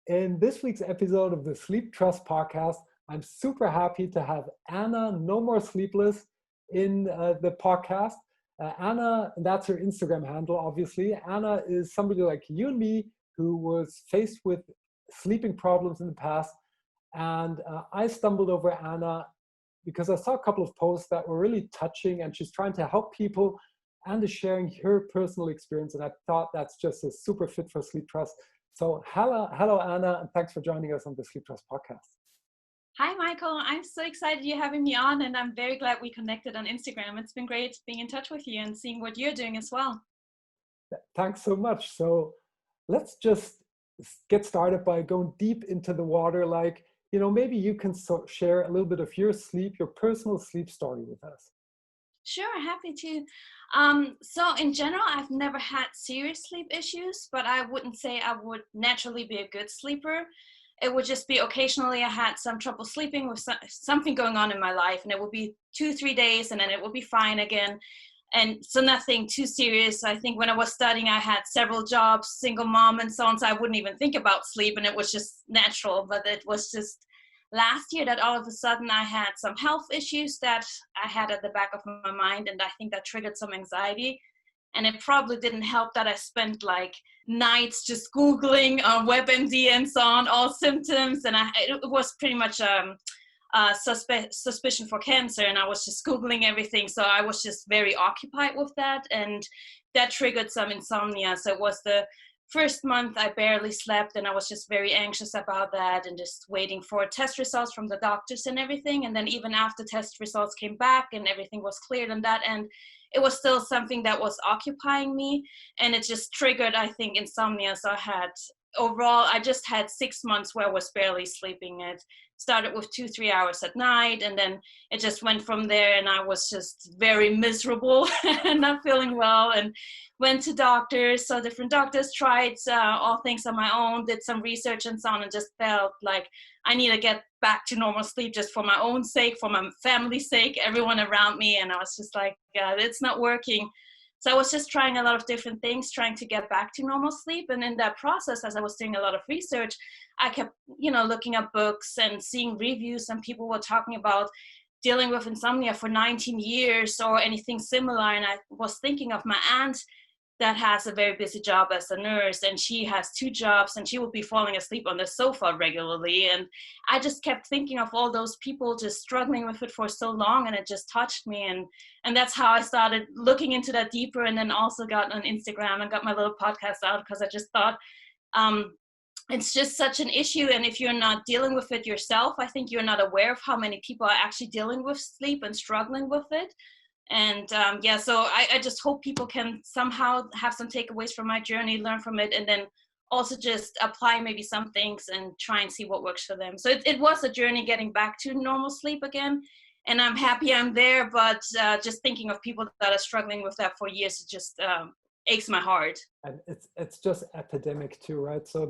In this week's episode of the Sleeptrust podcast, I'm super happy to have Anna, No More Sleepless, in the podcast. Anna, and that's her Instagram handle, obviously. Anna is somebody like you and me who was faced with sleeping problems in the past. And I stumbled over Anna because I saw a couple of posts that were really touching, and she's trying to help people and is sharing her personal experience. And I thought that's just a super fit for Sleep Trust. So hello, Anna, and thanks for joining us on the Sleep Trust podcast. Hi, Michael. I'm so excited you're having me on, and I'm very glad we connected on Instagram. It's been great being in touch with you and seeing what you're doing as well. Thanks so much. So let's just get started by going deep into the water. Maybe you can share a little bit of your personal sleep story with us. Sure, happy to. So in general, I've never had serious sleep issues, but I wouldn't say I would naturally be a good sleeper. It would just be occasionally I had some trouble sleeping with something going on in my life, and it would be 2-3 days and then it would be fine again. And so nothing too serious. I think when I was studying, I had several jobs, single mom and so on, so I wouldn't even think about sleep, and it was just natural. But it was just last year that all of a sudden I had some health issues that I had at the back of my mind, and I think that triggered some anxiety. And it probably didn't help that I spent like nights just Googling on WebMD and so on, all symptoms. And it was pretty much suspicion for cancer, and I was just Googling everything. So I was just very occupied with that, and that triggered some insomnia. So it was the first month I barely slept, and I was just very anxious about that and just waiting for test results from the doctors and everything. And then even after test results came back and everything was cleared on that end, it was still something that was occupying me, and it just triggered, I think, insomnia. So I just had 6 months where I was barely sleeping. It started with 2-3 hours at night, and then it just went from there, and I was just very miserable and not feeling well, and went to doctors. So different doctors, tried all things on my own, did some research and so on, and just felt like I need to get back to normal sleep just for my own sake, for my family's sake, everyone around me. And I was just like, it's not working. So I was just trying a lot of different things, trying to get back to normal sleep. And in that process, as I was doing a lot of research, I kept, looking up books and seeing reviews, and people were talking about dealing with insomnia for 19 years or anything similar. And I was thinking of my aunt that has a very busy job as a nurse, and she has 2 jobs, and she would be falling asleep on the sofa regularly. And I just kept thinking of all those people just struggling with it for so long, and it just touched me. And that's how I started looking into that deeper, and then also got on Instagram and got my little podcast out, because I just thought it's just such an issue. And if you're not dealing with it yourself, I think you're not aware of how many people are actually dealing with sleep and struggling with it. And so I just hope people can somehow have some takeaways from my journey, learn from it, and then also just apply maybe some things and try and see what works for them. So it was a journey getting back to normal sleep again, and I'm happy I'm there, but just thinking of people that are struggling with that for years, it just aches my heart. And it's just epidemic too, right? So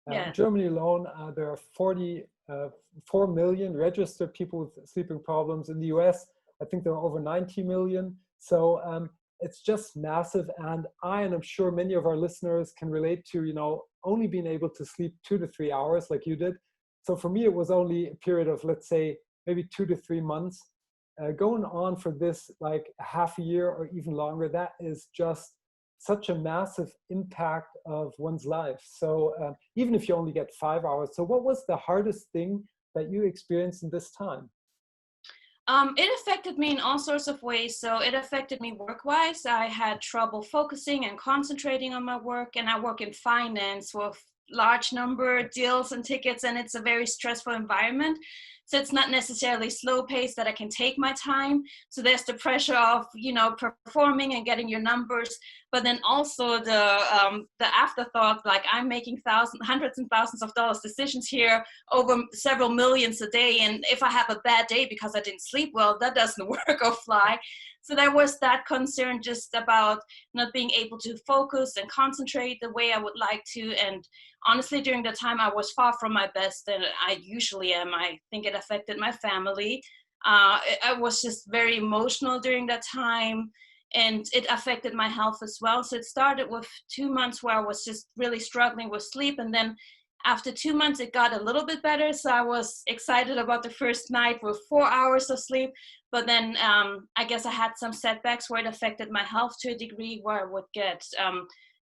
Yeah. in Germany alone, there are 44 million registered people with sleeping problems. In the US, I think there are over 90 million. So it's just massive. And I'm sure many of our listeners can relate to, only being able to sleep 2 to 3 hours like you did. So for me, it was only a period of, let's say, maybe 2 to 3 months. Going on for this, like half a year or even longer, that is just such a massive impact of one's life. So even if you only get 5 hours. So what was the hardest thing that you experienced in this time? It affected me in all sorts of ways. So it affected me work-wise. I had trouble focusing and concentrating on my work, and I work in finance with large number of deals and tickets, and it's a very stressful environment. So it's not necessarily slow paced that I can take my time. So there's the pressure of, performing and getting your numbers, but then also the afterthought, like I'm making hundreds and thousands of dollars decisions here over several millions a day. And if I have a bad day because I didn't sleep well, that doesn't work or fly. So there was that concern just about not being able to focus and concentrate the way I would like to. And honestly, during the time, I was far from my best than I usually am. I think it affected my family. I was just very emotional during that time, and it affected my health as well. So it started with 2 months where I was just really struggling with sleep. And then After 2 months, it got a little bit better. So I was excited about the first night with 4 hours of sleep. But then I guess I had some setbacks where it affected my health to a degree where I would get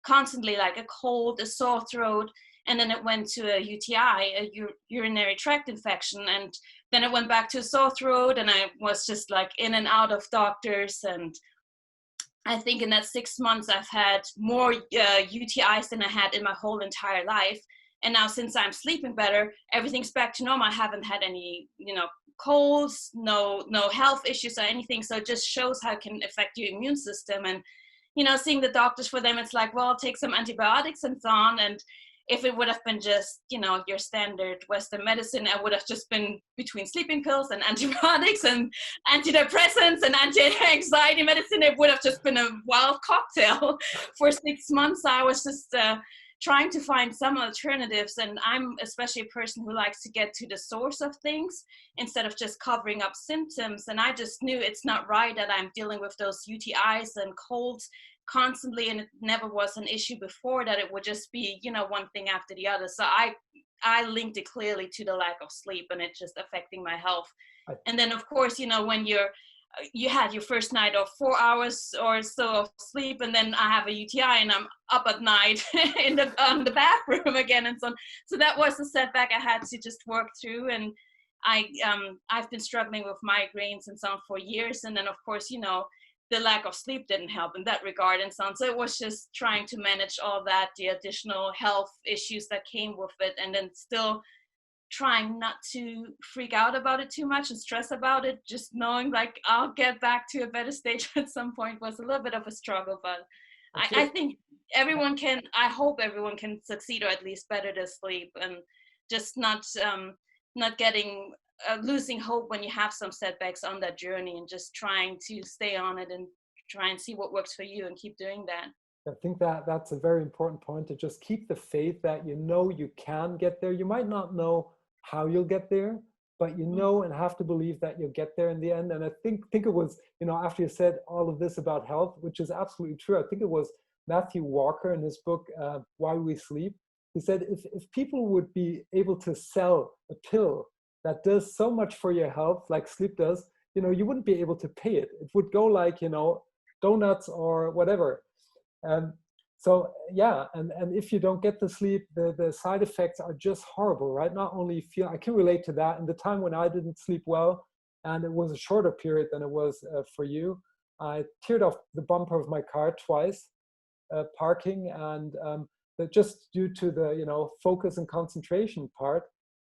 constantly like a cold, a sore throat. And then it went to a UTI, a urinary tract infection. And then it went back to a sore throat. And I was just like in and out of doctors. And I think in that 6 months, I've had more UTIs than I had in my whole entire life. And now since I'm sleeping better, everything's back to normal. I haven't had any, colds, no health issues or anything. So it just shows how it can affect your immune system. And, seeing the doctors for them, it's like, well, take some antibiotics and so on. And if it would have been just, your standard Western medicine, I would have just been between sleeping pills and antibiotics and antidepressants and anti-anxiety medicine. It would have just been a wild cocktail for 6 months. I was just trying to find some alternatives. And I'm especially a person who likes to get to the source of things instead of just covering up symptoms. And I just knew it's not right that I'm dealing with those UTIs and colds constantly, and it never was an issue before, that it would just be, one thing after the other. So I linked it clearly to the lack of sleep and it just affecting my health. And then of course, when you had your first night of 4 hours or so of sleep, and then I have a UTI and I'm up at night on the bathroom again and so on. So that was a setback I had to just work through. And I've been struggling with migraines and so on for years. And then of course, the lack of sleep didn't help in that regard and so on. So it was just trying to manage all that, the additional health issues that came with it, and then still trying not to freak out about it too much and stress about it, just knowing like I'll get back to a better stage at some point was a little bit of a struggle. But I think I hope everyone can succeed, or at least better to sleep, and just not getting losing hope when you have some setbacks on that journey, and just trying to stay on it and try and see what works for you and keep doing that. I think that's a very important point, to just keep the faith that you can get there. You might not know how you'll get there, but and have to believe that you'll get there in the end. And I think it was, after you said all of this about health, which is absolutely true, I think it was Matthew Walker in his book, Why We Sleep. He said, if people would be able to sell a pill that does so much for your health, like sleep does, you wouldn't be able to pay it. It would go like, donuts or whatever. So yeah, and if you don't get the sleep, the side effects are just horrible, right? Not only I can relate to that. In the time when I didn't sleep well, and it was a shorter period than it was for you, I teared off the bumper of my car twice, parking, and just due to the focus and concentration part.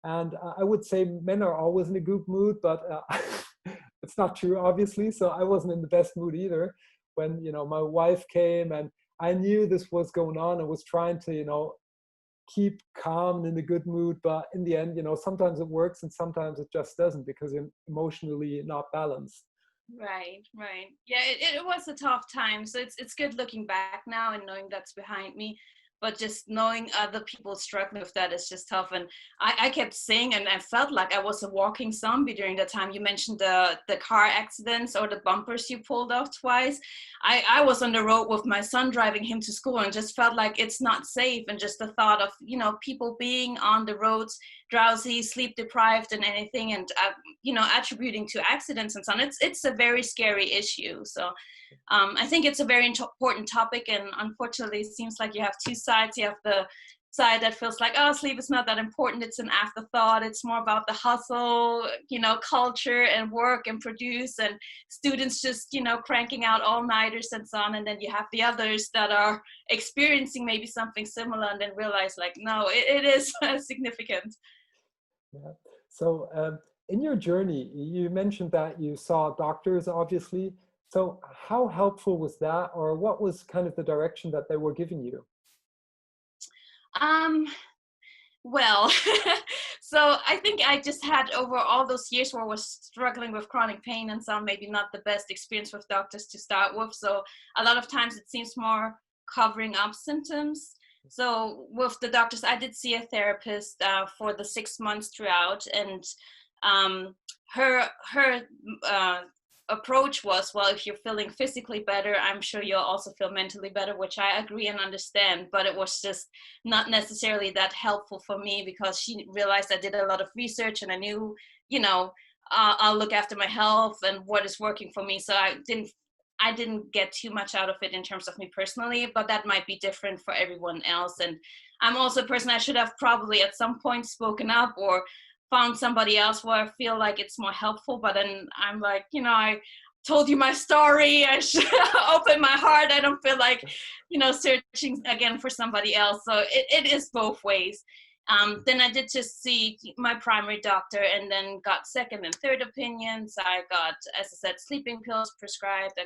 And I would say men are always in a good mood, but it's not true, obviously. So I wasn't in the best mood either when my wife came, and I knew this was going on. I was trying to keep calm and in a good mood, but in the end, sometimes it works and sometimes it just doesn't, because you're emotionally not balanced. Right. Yeah, it was a tough time. So it's good looking back now and knowing that's behind me. But just knowing other people struggling with that is just tough. And I kept saying, and I felt like I was a walking zombie during that time. You mentioned the car accidents or the bumpers you pulled off twice. I was on the road with my son, driving him to school, and just felt like it's not safe. And just the thought of, people being on the roads, drowsy, sleep deprived and anything, and, attributing to accidents and so on. It's a very scary issue. So I think it's a very important topic, and unfortunately it seems like you have two sides. You have the side that feels like, oh, sleep is not that important, it's an afterthought, it's more about the hustle, culture and work and produce, and students just, cranking out all-nighters and so on. And then you have the others that are experiencing maybe something similar and then realize like, no, it is significant. Yeah. So in your journey, you mentioned that you saw doctors, obviously. So how helpful was that, or what was kind of the direction that they were giving you? Well, so I think I just had, over all those years where I was struggling with chronic pain and some maybe not the best experience with doctors to start with. So a lot of times it seems more covering up symptoms. So with the doctors, I did see a therapist for the 6 months throughout, and her approach was, well, if you're feeling physically better, I'm sure you'll also feel mentally better, which I agree and understand, but it was just not necessarily that helpful for me, because she realized I did a lot of research and I knew, I'll look after my health and what is working for me. So I didn't get too much out of it in terms of me personally, but that might be different for everyone else. And I'm also a person, I should have probably at some point spoken up or found somebody else where I feel like it's more helpful. But then I'm like, I told you my story. I should open my heart. I don't feel like, searching again for somebody else. So it is both ways. Then I did just see my primary doctor and then got second and third opinions. I got, as I said, sleeping pills prescribed.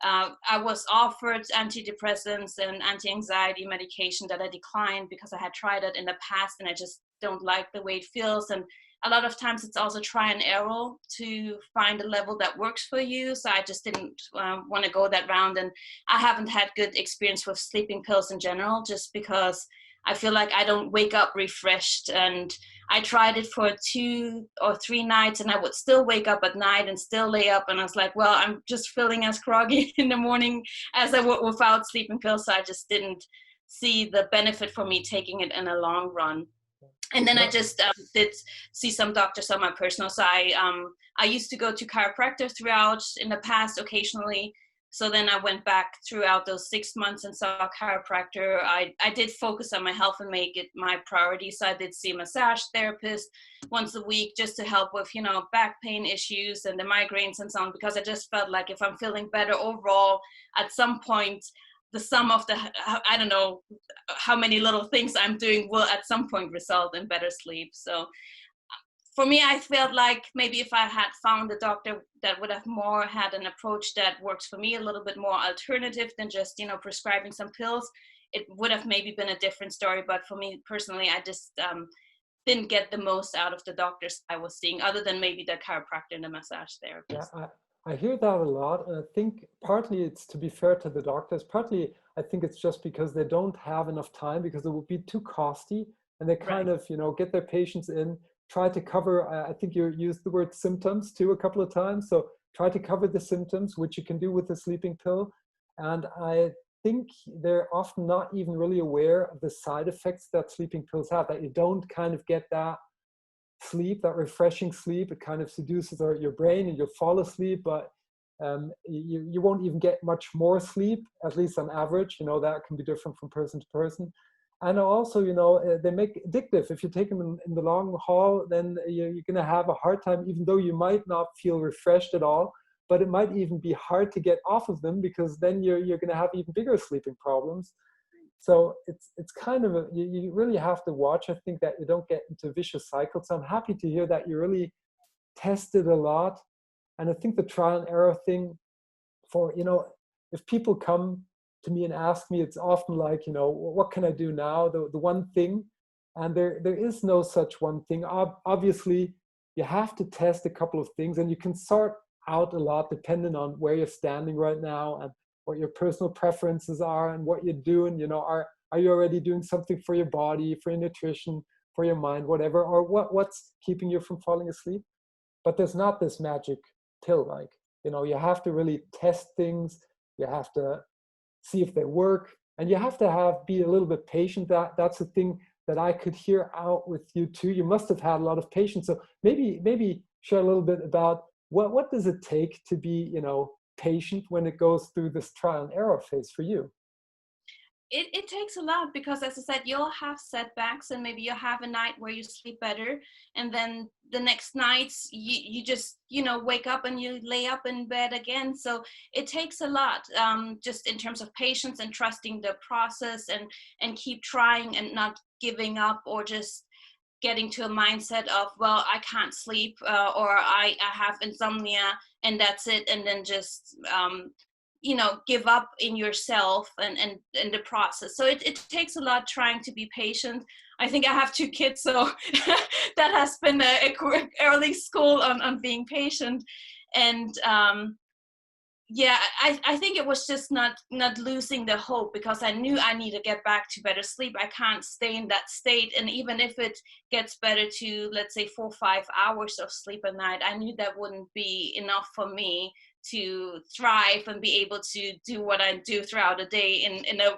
I was offered antidepressants and anti-anxiety medication that I declined because I had tried it in the past and I just don't like the way it feels. And a lot of times it's also try and error to find a level that works for you. So I just didn't want to go that round. And I haven't had good experience with sleeping pills in general, just because I feel like I don't wake up refreshed. And I tried it for 2 or 3 nights and I would still wake up at night and still lay up. And I was like, well, I'm just feeling as groggy in the morning as I would without sleeping pills. So I just didn't see the benefit for me taking it in a long run. And then I just did see some doctors on my personal side. I used to go to chiropractor throughout in the past occasionally. So then I went back throughout those 6 months and saw a chiropractor. I did focus on my health and make it my priority. So I did see a massage therapist once a week just to help with, back pain issues and the migraines and so on, because I just felt like if I'm feeling better overall, at some point, the sum of I don't know how many little things I'm doing will at some point result in better sleep. So for me, I felt like maybe if I had found a doctor that would have more had an approach that works for me, a little bit more alternative than just, prescribing some pills, it would have maybe been a different story. But for me personally, I just didn't get the most out of the doctors I was seeing, other than maybe the chiropractor and the massage therapist. Yeah, I hear that a lot. And I think partly it's to be fair to the doctors, partly I think it's just because they don't have enough time, because it would be too costly. And they kind of, get their patients in, try to cover, I think you used the word symptoms too a couple of times. So try to cover the symptoms, which you can do with the sleeping pill. And I think they're often not even really aware of the side effects that sleeping pills have, that you don't kind of get that sleep, that refreshing sleep. It kind of seduces your brain and you'll fall asleep, but you won't even get much more sleep, at least on average. That can be different from person to person. And also, they make addictive. If you take them in the long haul, then you're going to have a hard time, even though you might not feel refreshed at all, but it might even be hard to get off of them, because then you're going to have even bigger sleeping problems. So it's kind of, you really have to watch, I think, that you don't get into vicious cycles. So I'm happy to hear that you really tested a lot. And I think the trial and error thing for, if people come to me and ask me, it's often like, what can I do now? The one thing, and there is no such one thing. Obviously, you have to test a couple of things, and you can sort out a lot depending on where you're standing right now and what your personal preferences are and what you're doing. Are you already doing something for your body, for your nutrition, for your mind, whatever, or what's keeping you from falling asleep? But there's not this magic pill, like, you have to really test things. You have to see if they work, and you have to be a little bit patient. That's the thing that I could hear out with you too. You must have had a lot of patience. So maybe share a little bit about what does it take to be, patient when it goes through this trial and error phase for you? It takes a lot, because as I said, you'll have setbacks, and maybe you'll have a night where you sleep better, and then the next nights you just wake up and you lay up in bed again. So it takes a lot, just in terms of patience and trusting the process, and keep trying and not giving up, or just getting to a mindset of, well, I can't sleep, or I have insomnia and that's it, and then just give up in yourself and the process. So it takes a lot trying to be patient. I think I have 2 kids, so that has been a early school on being patient. And yeah, I think it was just not losing the hope, because I knew I need to get back to better sleep. I can't stay in that state, and even if it gets better to, let's say, 4 or 5 hours of sleep a night, I knew that wouldn't be enough for me to thrive and be able to do what I do throughout the day in a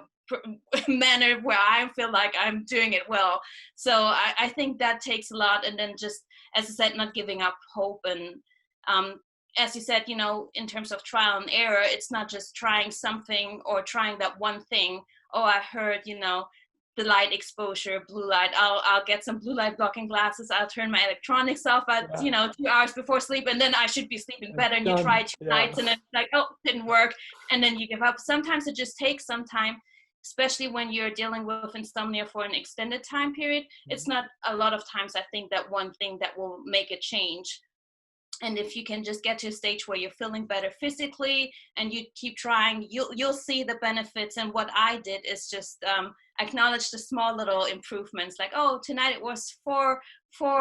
manner where I feel like I'm doing it well. So I think that takes a lot, and then just, as I said, not giving up hope. And um, as you said, in terms of trial and error, it's not just trying something or trying that one thing. Oh, I heard, the light exposure, blue light. I'll get some blue light blocking glasses. I'll turn my electronics off at, Yeah. 2 hours before sleep, and then I should be sleeping better. And you Done. try 2 Yeah. nights, and then it's like, oh, it didn't work, and then you give up. Sometimes it just takes some time, especially when you're dealing with insomnia for an extended time period. It's not a lot of times, I think, that one thing that will make a change. And if you can just get to a stage where you're feeling better physically and you keep trying, you'll see the benefits. And what I did is just acknowledge the small little improvements, like, oh, tonight it was four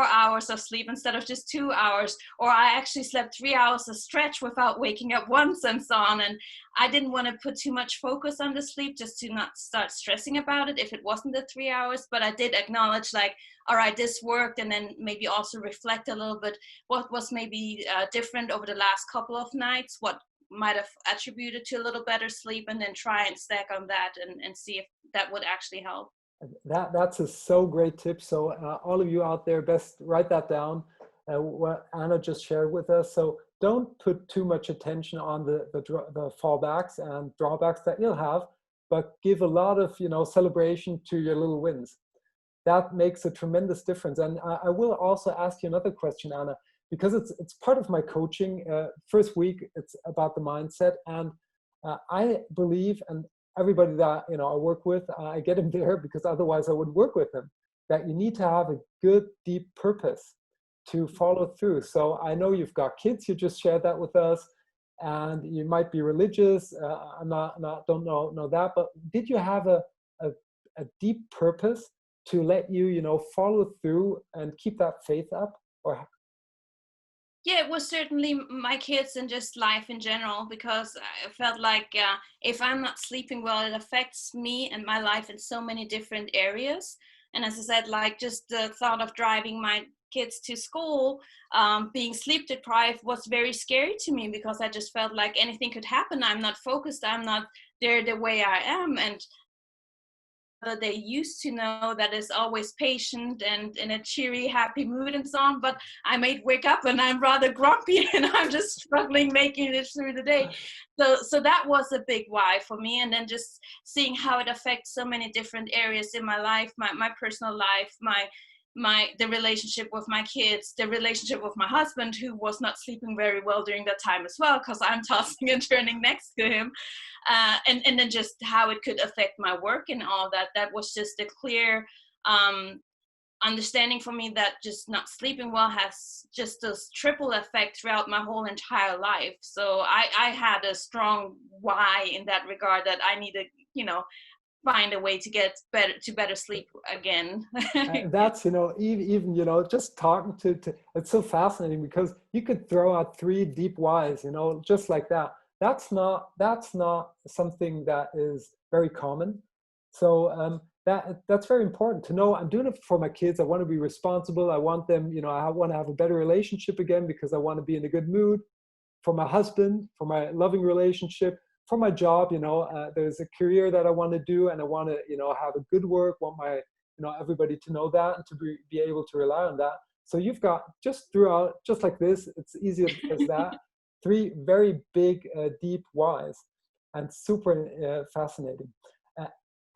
hours of sleep instead of just 2 hours, or I actually slept 3 hours of stretch without waking up once, and so on. And I didn't want to put too much focus on the sleep, just to not start stressing about it if it wasn't the 3 hours. But I did acknowledge, like, all right, this worked, and then maybe also reflect a little bit what was maybe different over the last couple of nights, what might have attributed to a little better sleep, and then try and stack on that and see if that would actually help. That's a so great tip. So all of you out there, best write that down, what Anna just shared with us. So don't put too much attention on the fallbacks and drawbacks that you'll have, but give a lot of celebration to your little wins. That makes a tremendous difference. And I will also ask you another question, Anna, because it's part of my coaching. First week, it's about the mindset. And I believe, and everybody that I work with, I get them there because otherwise I wouldn't work with them, that you need to have a good, deep purpose to follow through. So I know you've got kids, you just shared that with us, and you might be religious. I'm don't know that, but did you have a deep purpose to let you follow through and keep that faith up? Or Yeah, it was certainly my kids and just life in general, because I felt like if I'm not sleeping well, it affects me and my life in so many different areas. And as I said, like, just the thought of driving my kids to school, being sleep deprived, was very scary to me, because I just felt like anything could happen. I'm not focused. I'm not there the way I am. And they used to know that is always patient and in a cheery, happy mood and so on, but I might wake up and I'm rather grumpy and I'm just struggling making it through the day. So that was a big why for me. And then just seeing how it affects so many different areas in my life, my personal life, the relationship with my kids, the relationship with my husband, who was not sleeping very well during that time as well, because I'm tossing and turning next to him, and then just how it could affect my work and all that. That was just a clear understanding for me, that just not sleeping well has just this triple effect throughout my whole entire life. So I had a strong why in that regard, that I need to find a way to get better sleep again. that's even just talking to it's so fascinating, because you could throw out 3 deep whys just like that. That's not something that is very common. So that's very important to know. I'm doing it for my kids. I want to be responsible. I want them, I want to have a better relationship again, because I want to be in a good mood. For my husband, for my loving relationship, for my job, there's a career that I want to do, and I want to, have a good work, want my, everybody to know that, and to be able to rely on that. So you've got, just throughout, just like this, it's easy as that, 3 very big, deep whys, and super fascinating.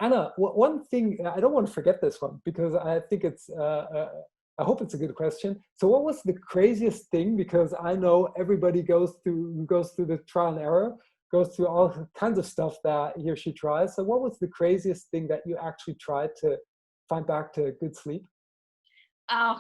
Anna, one thing, I don't want to forget this one, because I think I hope it's a good question. So what was the craziest thing? Because I know everybody goes through the trial and error, goes through all kinds of stuff that he or she tries. So what was the craziest thing that you actually tried to find back to good sleep? Oh,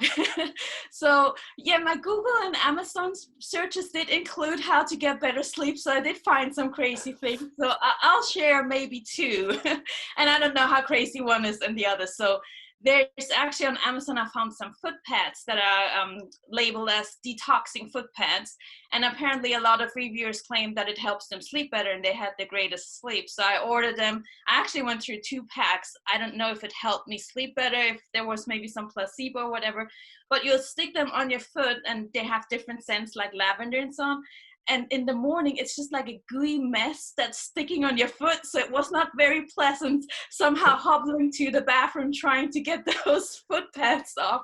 so yeah, my Google and Amazon searches did include how to get better sleep. So I did find some crazy things. So I'll share maybe 2, and I don't know how crazy one is and the other. So there's actually on Amazon, I found some foot pads that are labeled as detoxing foot pads. And apparently a lot of reviewers claim that it helps them sleep better and they had the greatest sleep. So I ordered them. I actually went through 2 packs. I don't know if it helped me sleep better, if there was maybe some placebo or whatever, but you'll stick them on your foot and they have different scents like lavender and so on. And in the morning, it's just like a gooey mess that's sticking on your foot. So it was not very pleasant, somehow hobbling to the bathroom trying to get those foot pads off.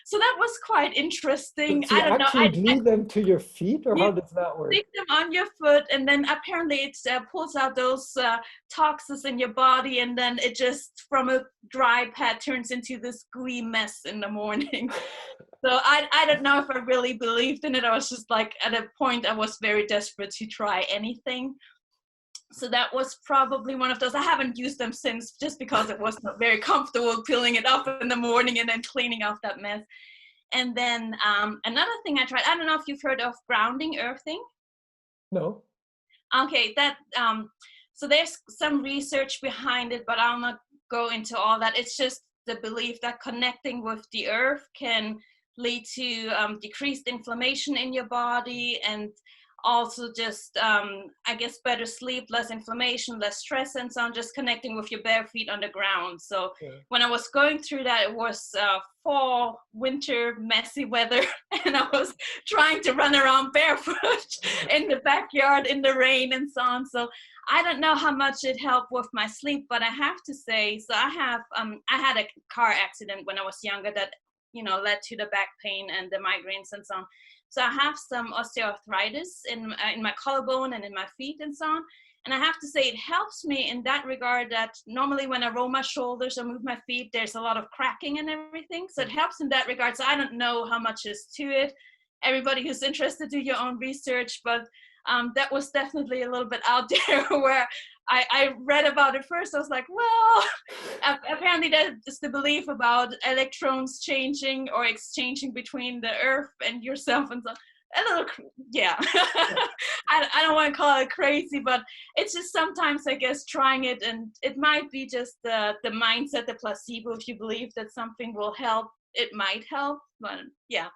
So that was quite interesting. So you I don't know. actually glue them to your feet, or how You does that work? stick them on your foot, and then apparently it pulls out those toxins in your body, and then it just, from a dry pad, turns into this gooey mess in the morning. So I don't know if I really believed in it. I was just like, at a point, I was very desperate to try anything. So that was probably one of those. I haven't used them since, just because it was not very comfortable peeling it up in the morning and then cleaning off that mess. And then another thing I tried, I don't know if you've heard of grounding earthing. No. Okay, that so there's some research behind it, but I'll not go into all that. It's just the belief that connecting with the earth can lead to decreased inflammation in your body, and also just I guess better sleep, less inflammation, less stress, and so on, just connecting with your bare feet on the ground. So Yeah. when I was going through that, it was fall, winter, messy weather, and I was trying to run around barefoot in the backyard in the rain and so on. So I don't know how much it helped with my sleep, but I have to say, so I had a car accident when I was younger that, you know, led to the back pain and the migraines and so on. So I have some osteoarthritis in my collarbone and in my feet and so on. And I have to say, it helps me in that regard, that normally when I roll my shoulders or move my feet, there's a lot of cracking and everything. So it helps in that regard. So I don't know how much is to it. Everybody who's interested, do your own research. But that was definitely a little bit out there where I read about it first. I was like, well, apparently there's the belief about electrons changing or exchanging between the earth and yourself and so. A little, yeah. I don't want to call it crazy, but it's just sometimes, I guess, trying it, and it might be just the mindset, the placebo. If you believe that something will help, it might help, but yeah.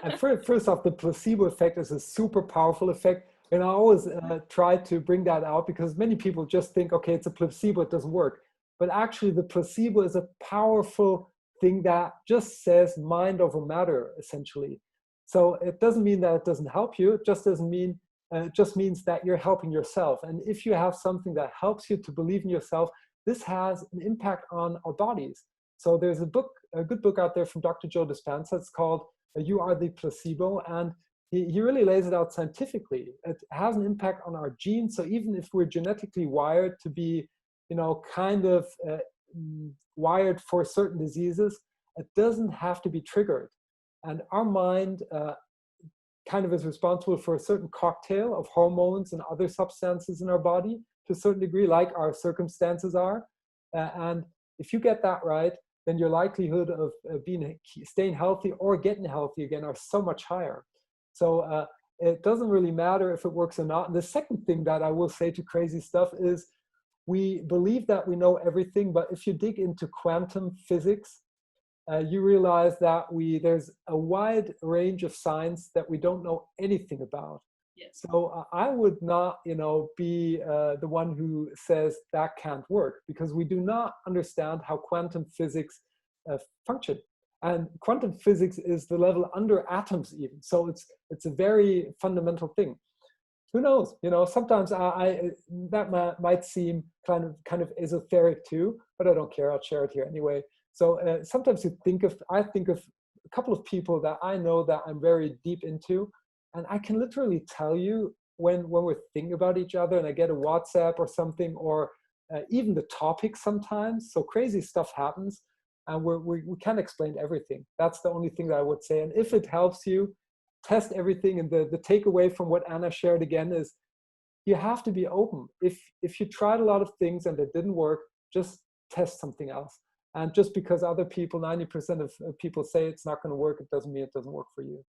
And first off, the placebo effect is a super powerful effect. And I always try to bring that out, because many people just think, okay, it's a placebo, it doesn't work. But actually, the placebo is a powerful thing that just says mind over matter, essentially. So it doesn't mean that it doesn't help you. It just doesn't mean, it just means that you're helping yourself. And if you have something that helps you to believe in yourself, this has an impact on our bodies. So there's a good book out there from Dr. Joe Dispenza. It's called You Are the Placebo. And he really lays it out scientifically. It has an impact on our genes. So even if we're genetically wired to be, you know, kind of wired for certain diseases, it doesn't have to be triggered. And our mind kind of is responsible for a certain cocktail of hormones and other substances in our body to a certain degree, like our circumstances are. And if you get that right, then your likelihood of staying healthy or getting healthy again are so much higher. So it doesn't really matter if it works or not. And the second thing that I will say to crazy stuff is, we believe that we know everything, but if you dig into quantum physics, you realize that there's a wide range of science that we don't know anything about. Yes. So I would not, be the one who says that can't work, because we do not understand how quantum physics function. And quantum physics is the level under atoms even. So it's a very fundamental thing. Who knows? Sometimes that might seem kind of esoteric too, but I don't care. I'll share it here anyway. So sometimes I think of a couple of people that I know that I'm very deep into, and I can literally tell you when we're thinking about each other, and I get a WhatsApp or something, or even the topic sometimes. So crazy stuff happens, and we can't explain everything. That's the only thing that I would say. And if it helps you, test everything. And the takeaway from what Anna shared again is, you have to be open. If you tried a lot of things and it didn't work, just test something else. And just because other people, 90% of people say it's not going to work, it doesn't mean it doesn't work for you.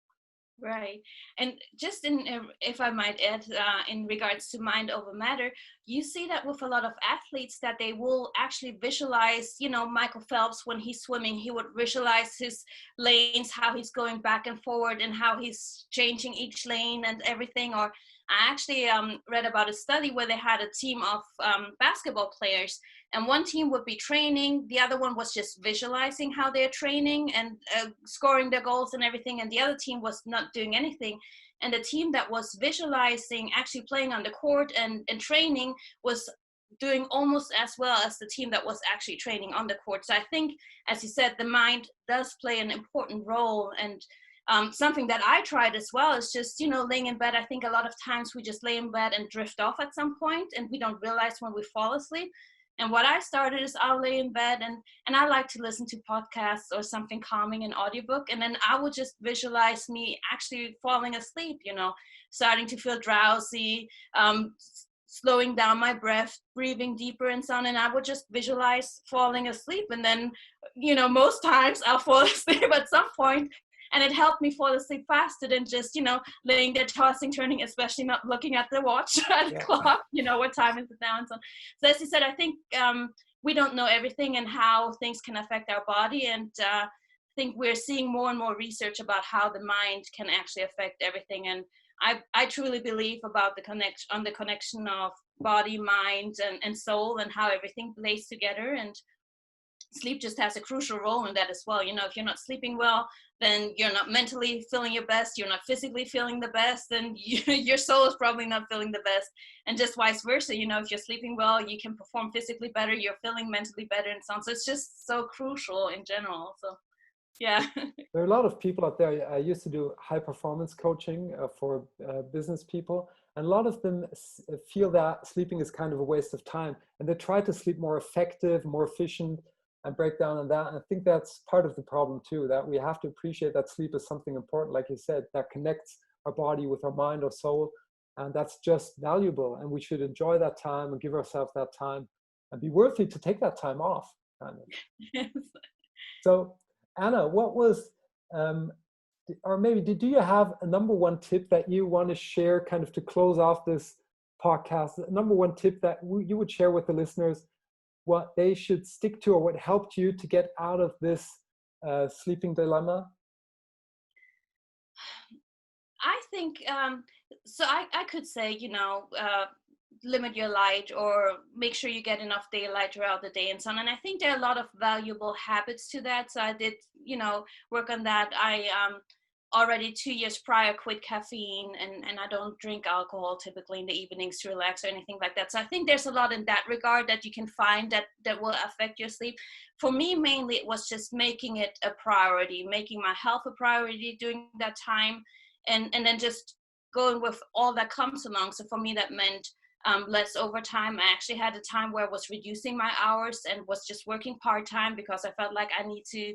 Right. And just if I might add, in regards to mind over matter, you see that with a lot of athletes that they will actually visualize, Michael Phelps, when he's swimming, he would visualize his lanes, how he's going back and forward and how he's changing each lane and everything. Or I actually read about a study where they had a team of basketball players, and one team would be training, the other one was just visualizing how they're training and scoring their goals and everything, and the other team was not doing anything. And the team that was visualizing actually playing on the court and training was doing almost as well as the team that was actually training on the court. So I think, as you said, the mind does play an important role. And something that I tried as well is just, laying in bed. I think a lot of times we just lay in bed and drift off at some point and we don't realize when we fall asleep. And what I started is I'll lay in bed and I like to listen to podcasts or something calming, an audiobook. And then I would just visualize me actually falling asleep, starting to feel drowsy, slowing down my breath, breathing deeper and so on. And I would just visualize falling asleep. And then, most times I'll fall asleep at some point. And it helped me fall asleep faster than just, laying there tossing, turning, especially not looking at the watch at the clock, what time is it now and so on. So as you said, I think we don't know everything and how things can affect our body. And I think we're seeing more and more research about how the mind can actually affect everything. And I truly believe about the connection of body, mind, and soul, and how everything plays together. And sleep just has a crucial role in that as well. If you're not sleeping well, then you're not mentally feeling your best, you're not physically feeling the best, and your soul is probably not feeling the best. And just vice versa, if you're sleeping well, you can perform physically better, you're feeling mentally better and so on. So it's just so crucial in general. So yeah. There are a lot of people out there. I used to do high performance coaching for business people, and a lot of them feel that sleeping is kind of a waste of time, and they try to sleep more effective, more efficient, and break down on that. And I think that's part of the problem too, that we have to appreciate that sleep is something important, like you said, that connects our body with our mind or soul, and that's just valuable. And we should enjoy that time and give ourselves that time and be worthy to take that time off, kind of. Yes. So Anna, what was, or maybe do you have a number one tip that you want to share kind of to close off this podcast? A number one tip that you would share with the listeners, what they should stick to or what helped you to get out of this sleeping dilemma? I think, so I could say, limit your light or make sure you get enough daylight throughout the day and so on. And I think there are a lot of valuable habits to that. So I did, work on that. I already 2 years prior quit caffeine and I don't drink alcohol typically in the evenings to relax or anything like that. So I think there's a lot in that regard that you can find that will affect your sleep. For me, mainly it was just making it a priority, making my health a priority during that time, and then just going with all that comes along. So for me, that meant less overtime. I actually had a time where I was reducing my hours and was just working part-time because I felt like I need to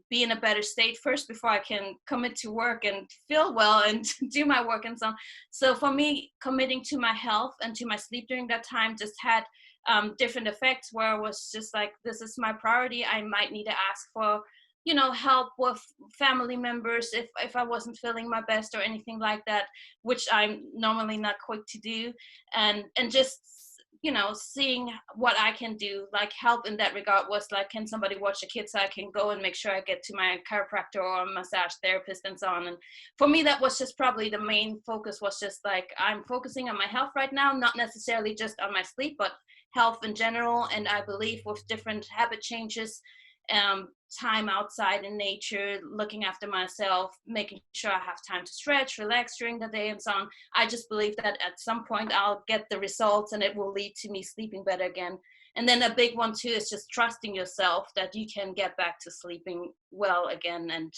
be in a better state first before I can commit to work and feel well and do my work and so on. So for me, committing to my health and to my sleep during that time just had different effects where I was just like, this is my priority. I might need to ask for help with family members if I wasn't feeling my best or anything like that, which I'm normally not quick to do. And just, seeing what I can do, like help in that regard was like, can somebody watch the kids so I can go and make sure I get to my chiropractor or massage therapist and so on. And for me, that was just probably the main focus, was just like, I'm focusing on my health right now, not necessarily just on my sleep, but health in general. And I believe with different habit changes, time outside in nature, looking after myself, making sure I have time to stretch, relax during the day and so on, I just believe that at some point I'll get the results and it will lead to me sleeping better again. And then a big one too is just trusting yourself that you can get back to sleeping well again, and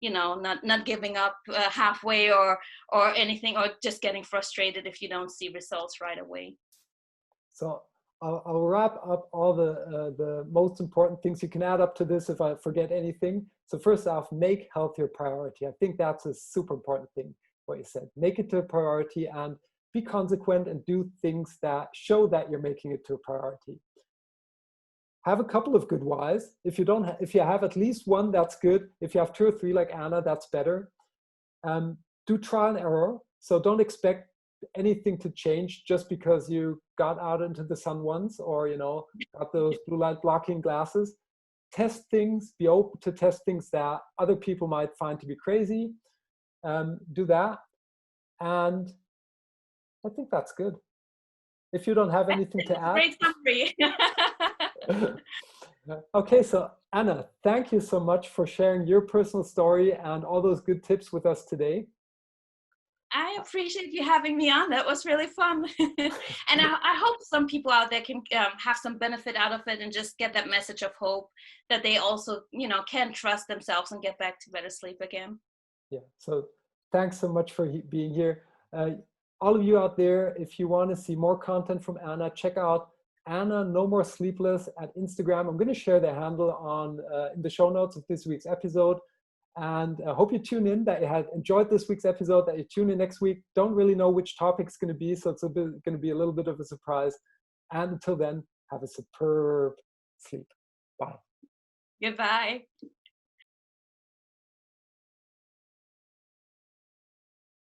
not giving up halfway or anything, or just getting frustrated if you don't see results right away. So I'll wrap up all the most important things. You can add up to this if I forget anything. So first off, make health your priority. I think that's a super important thing, what you said. Make it to a priority and be consequent and do things that show that you're making it to a priority. Have a couple of good whys. If you have at least one, that's good. If you have 2 or 3 like Anna, that's better. Do trial and error. So don't expect anything to change just because you got out into the sun once, or got those blue light blocking glasses. Test things, be open to test things that other people might find to be crazy. Do that. And I think that's good. If you don't have anything to add. Great summary. Okay, so Anna, thank you so much for sharing your personal story and all those good tips with us today. I appreciate you having me on. That was really fun. And I hope some people out there can have some benefit out of it and just get that message of hope that they also, can trust themselves and get back to better sleep again. Yeah, so thanks so much for being here. All of you out there, if you want to see more content from Anna, check out Anna No More Sleepless at Instagram. I'm going to share the handle on in the show notes of this week's episode. And I hope you tune in, that you had enjoyed this week's episode, that you tune in next week. Don't really know which topic it's going to be, so it's going to be a little bit of a surprise. And until then, have a superb sleep. Bye. Goodbye.